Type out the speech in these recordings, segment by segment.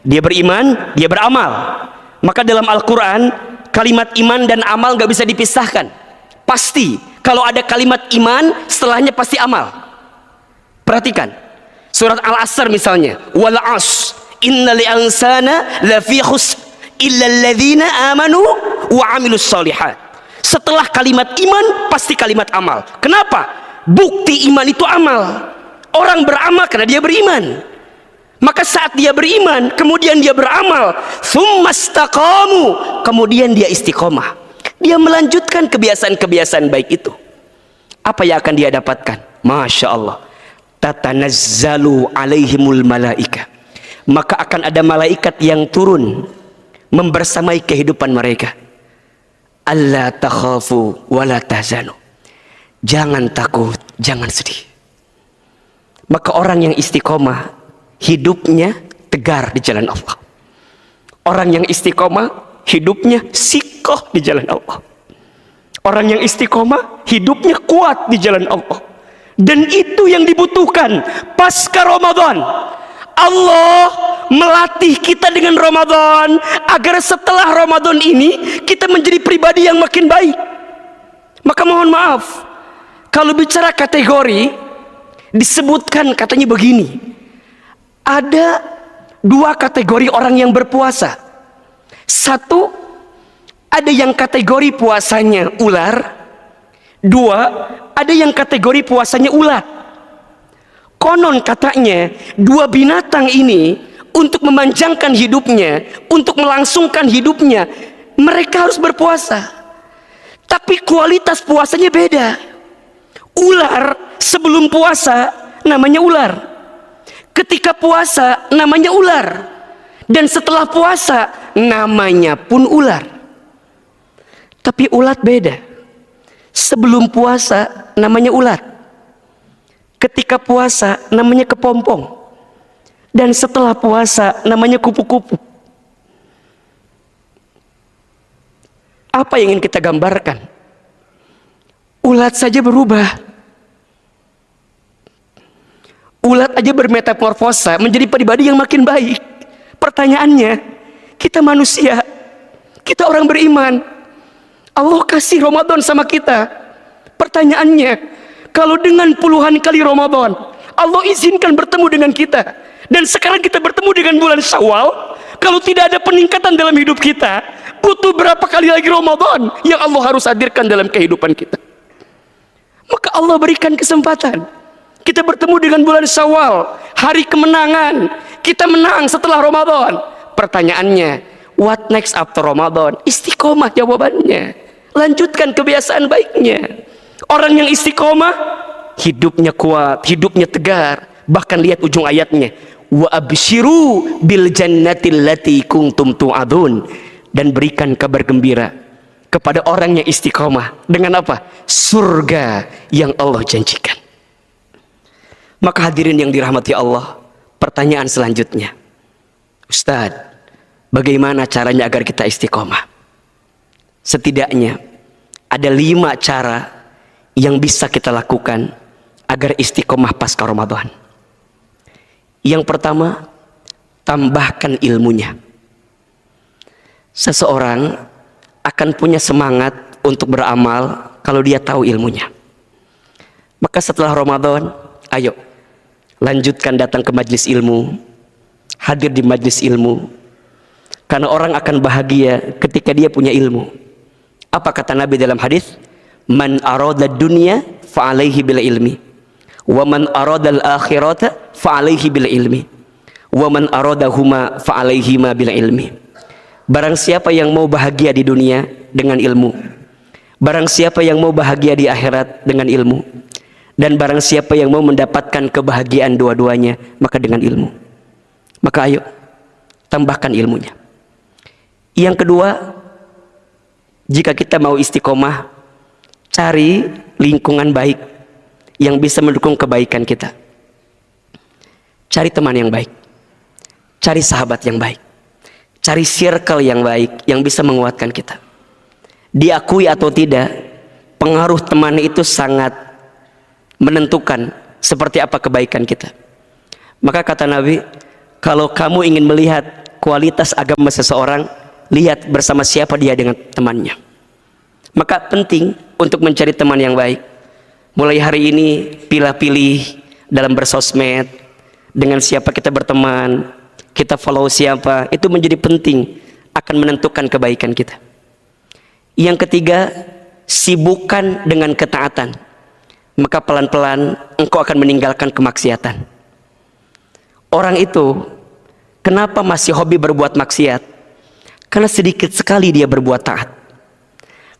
Dia beriman, dia beramal. Maka dalam Al-Quran, kalimat iman dan amal gak bisa dipisahkan. Pasti, kalau ada kalimat iman, setelahnya pasti amal. Perhatikan, surat Al-Asr misalnya, wal as, innal insana lafi khusr illa alladzina amanu wa amilus solihat. Setelah kalimat iman, pasti kalimat amal. Kenapa? Bukti iman itu amal. Orang beramal karena dia beriman. Maka saat dia beriman, kemudian dia beramal, tsumastaqamu, kemudian dia istiqomah. Dia melanjutkan kebiasaan-kebiasaan baik itu. Apa yang akan dia dapatkan? Masya Allah. Tatanazzalu alaihimul malaika. Maka akan ada malaikat yang turun membersamai kehidupan mereka. Alla takhafu wala tahzanu. Jangan takut, jangan sedih. Maka orang yang istiqomah, hidupnya tegar di jalan Allah. Orang yang istiqomah, hidupnya sikoh di jalan Allah. Orang yang istiqomah, hidupnya kuat di jalan Allah. Dan itu yang dibutuhkan pasca Ramadan. Allah melatih kita dengan Ramadan agar setelah Ramadan ini kita menjadi pribadi yang makin baik. Maka mohon maaf, kalau bicara kategori, disebutkan katanya begini. Ada dua kategori orang yang berpuasa. Satu, ada yang kategori puasanya ular. Dua, ada yang kategori puasanya ulat. Konon katanya dua binatang ini untuk memanjangkan hidupnya, untuk melangsungkan hidupnya, mereka harus berpuasa. Tapi kualitas puasanya beda. Ular sebelum puasa namanya ular. Ketika puasa namanya ular, dan setelah puasa namanya pun ular. Tapi ulat beda. Sebelum puasa namanya ulat, ketika puasa namanya kepompong, dan setelah puasa namanya kupu-kupu. Apa yang ingin kita gambarkan? Ulat saja berubah. Ulat aja bermetamorfosa menjadi pribadi yang makin baik. Pertanyaannya, kita manusia, kita orang beriman, Allah kasih Ramadan sama kita. Pertanyaannya, kalau dengan puluhan kali Ramadan Allah izinkan bertemu dengan kita, dan sekarang kita bertemu dengan bulan Syawal, kalau tidak ada peningkatan dalam hidup kita, butuh berapa kali lagi Ramadan yang Allah harus hadirkan dalam kehidupan kita? Maka Allah berikan kesempatan. Kita bertemu dengan bulan Syawal, hari kemenangan. Kita menang setelah Ramadan. Pertanyaannya, what next after Ramadan? Istiqomah jawabannya. Lanjutkan kebiasaan baiknya. Orang yang istiqomah, hidupnya kuat, hidupnya tegar. Bahkan lihat ujung ayatnya. Wa abshiru bil jannatil lati kuntum tu'adun. Dan berikan kabar gembira kepada orang yang istiqomah. Dengan apa? Surga yang Allah janjikan. Maka hadirin yang dirahmati Allah, pertanyaan selanjutnya, Ustadz, bagaimana caranya agar kita istiqomah? Setidaknya ada 5 cara yang bisa kita lakukan agar istiqomah pasca Ramadan. Yang pertama, tambahkan ilmunya. Seseorang akan punya semangat untuk beramal kalau dia tahu ilmunya. Maka setelah Ramadan, ayo lanjutkan datang ke majelis ilmu, hadir di majelis ilmu, karena orang akan bahagia ketika dia punya ilmu. Apa kata Nabi dalam hadis? Man arada dunya fa alaihi bil ilmi, wa man arada al akhirata fa alaihi bil ilmi, wa man aradahuma fa alaihi ma bil ilmi. Barang siapa yang mau bahagia di dunia dengan ilmu, barang siapa yang mau bahagia di akhirat dengan ilmu, dan barang siapa yang mau mendapatkan kebahagiaan dua-duanya, maka dengan ilmu. Maka ayo tambahkan ilmunya. Yang kedua, jika kita mau istiqomah, cari lingkungan baik yang bisa mendukung kebaikan kita. Cari teman yang baik, cari sahabat yang baik, cari circle yang baik yang bisa menguatkan kita. Diakui atau tidak, pengaruh teman itu sangat menentukan seperti apa kebaikan kita. Maka kata Nabi, kalau kamu ingin melihat kualitas agama seseorang, lihat bersama siapa dia dengan temannya. Maka penting untuk mencari teman yang baik. Mulai hari ini pilih-pilih dalam bersosmed, dengan siapa kita berteman, kita follow siapa, itu menjadi penting, akan menentukan kebaikan kita. Yang ketiga, sibukkan dengan ketaatan, maka pelan-pelan engkau akan meninggalkan kemaksiatan. Orang itu kenapa masih hobi berbuat maksiat? Karena sedikit sekali dia berbuat taat.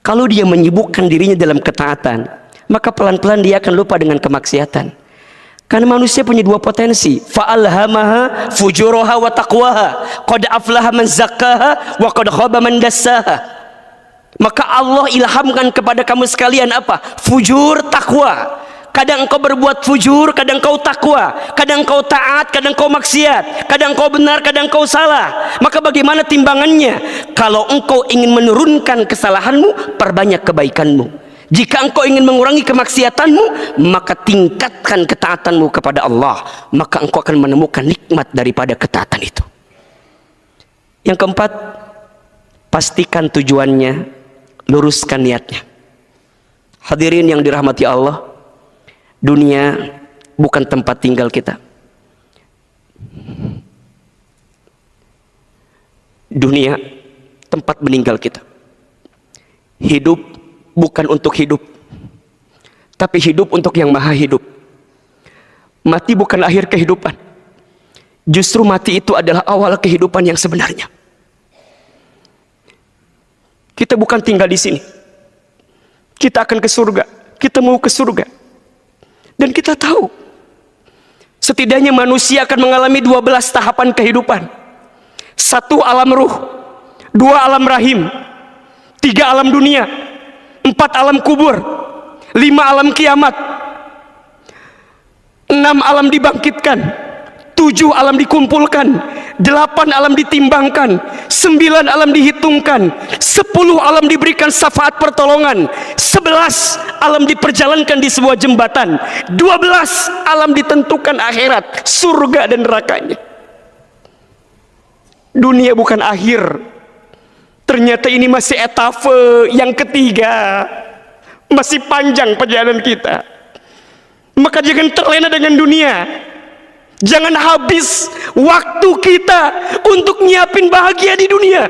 Kalau dia menyibukkan dirinya dalam ketaatan, maka pelan-pelan dia akan lupa dengan kemaksiatan. Karena manusia punya dua potensi, fa'alhamaha fujuraha wa taqwaha, qad aflaha man zakkaha wa qad khaba man dassaha. Maka Allah ilhamkan kepada kamu sekalian apa? Fujur, takwa. Kadang engkau berbuat fujur, kadang engkau takwa, kadang engkau taat, kadang engkau maksiat, kadang engkau benar, kadang engkau salah. Maka bagaimana timbangannya? Kalau engkau ingin menurunkan kesalahanmu, perbanyak kebaikanmu. Jika engkau ingin mengurangi kemaksiatanmu, maka tingkatkan ketaatanmu kepada Allah. Maka engkau akan menemukan nikmat daripada ketaatan itu. Yang keempat, pastikan tujuannya, luruskan niatnya. Hadirin yang dirahmati Allah, dunia bukan tempat tinggal kita. Dunia tempat meninggal kita. Hidup bukan untuk hidup, tapi hidup untuk yang maha hidup. Mati bukan akhir kehidupan, justru mati itu adalah awal kehidupan yang sebenarnya. Kita bukan tinggal di sini, kita akan ke surga, kita mau ke surga. Dan kita tahu setidaknya manusia akan mengalami 12 tahapan kehidupan. 1 alam ruh, 2 alam rahim, 3 alam dunia, 4 alam kubur, 5 alam kiamat, 6 alam dibangkitkan, 7 alam dikumpulkan, 8 alam ditimbangkan, 9 alam dihitungkan, 10 alam diberikan syafaat pertolongan, 11 alam diperjalankan di sebuah jembatan, 12 alam ditentukan akhirat, surga dan nerakanya. Dunia bukan akhir, ternyata ini masih etapa yang ketiga, masih panjang perjalanan kita. Maka jangan terlena dengan dunia, jangan habis waktu kita untuk nyiapin bahagia di dunia,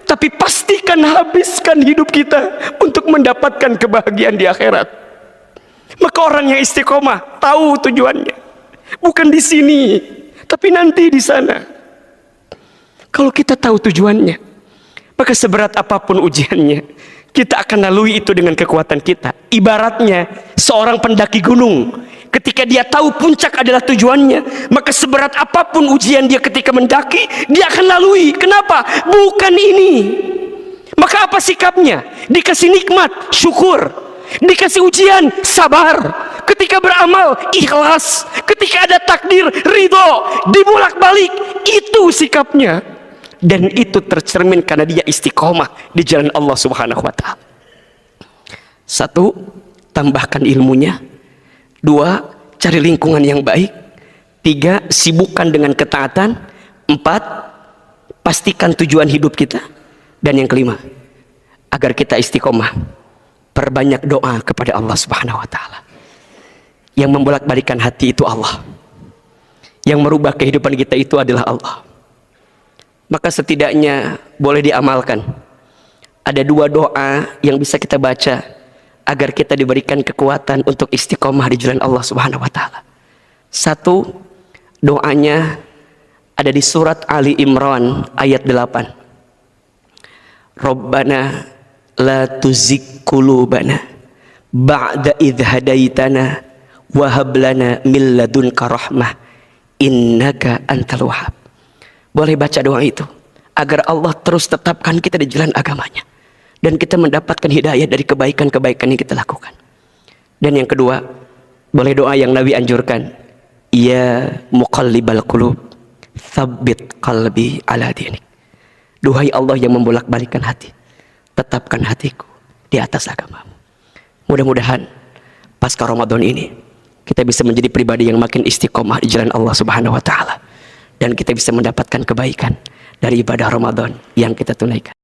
tapi pastikan habiskan hidup kita untuk mendapatkan kebahagiaan di akhirat. Maka orang yang istiqomah tahu tujuannya, bukan di sini, tapi nanti di sana. Kalau kita tahu tujuannya, maka seberat apapun ujiannya, kita akan lalui itu dengan kekuatan kita. Ibaratnya seorang pendaki gunung, ketika dia tahu puncak adalah tujuannya, maka seberat apapun ujian dia ketika mendaki, dia akan lalui. Kenapa? Bukan ini. Maka apa sikapnya? Dikasih nikmat, syukur. Dikasih ujian, sabar. Ketika beramal, ikhlas. Ketika ada takdir, ridho, dibulak-balik. Itu sikapnya. Dan itu tercermin karena dia istiqomah di jalan Allah Subhanahu wa ta'ala. 1, tambahkan ilmunya. 2, cari lingkungan yang baik. 3, sibukkan dengan ketaatan. 4, pastikan tujuan hidup kita. Dan yang kelima, agar kita istiqomah, perbanyak doa kepada Allah Subhanahu wa ta'ala. Yang membolak-balikan hati itu Allah, yang merubah kehidupan kita itu adalah Allah. Maka setidaknya boleh diamalkan. Ada 2 doa yang bisa kita baca agar kita diberikan kekuatan untuk istiqomah di jalan Allah Subhanahu wa ta'ala. 1, doanya ada di surat Ali Imran ayat 8. Rabbana la tuzigh qulubana ba'da idh hadaitana wa hab lana min ladunka rahmah innaka antal wahhab. Boleh baca doa itu agar Allah terus tetapkan kita di jalan agamanya dan kita mendapatkan hidayah dari kebaikan-kebaikan yang kita lakukan. Dan yang kedua, boleh doa yang Nabi anjurkan, ya muqallibal qulub tsabbit qalbi ala dinik. Duhai Allah yang membolak-balikkan hati, tetapkan hatiku di atas agamamu. Mudah-mudahan pasca Ramadan ini kita bisa menjadi pribadi yang makin istiqomah di jalan Allah Subhanahu wa ta'ala, dan kita bisa mendapatkan kebaikan dari ibadah Ramadan yang kita tunaikan.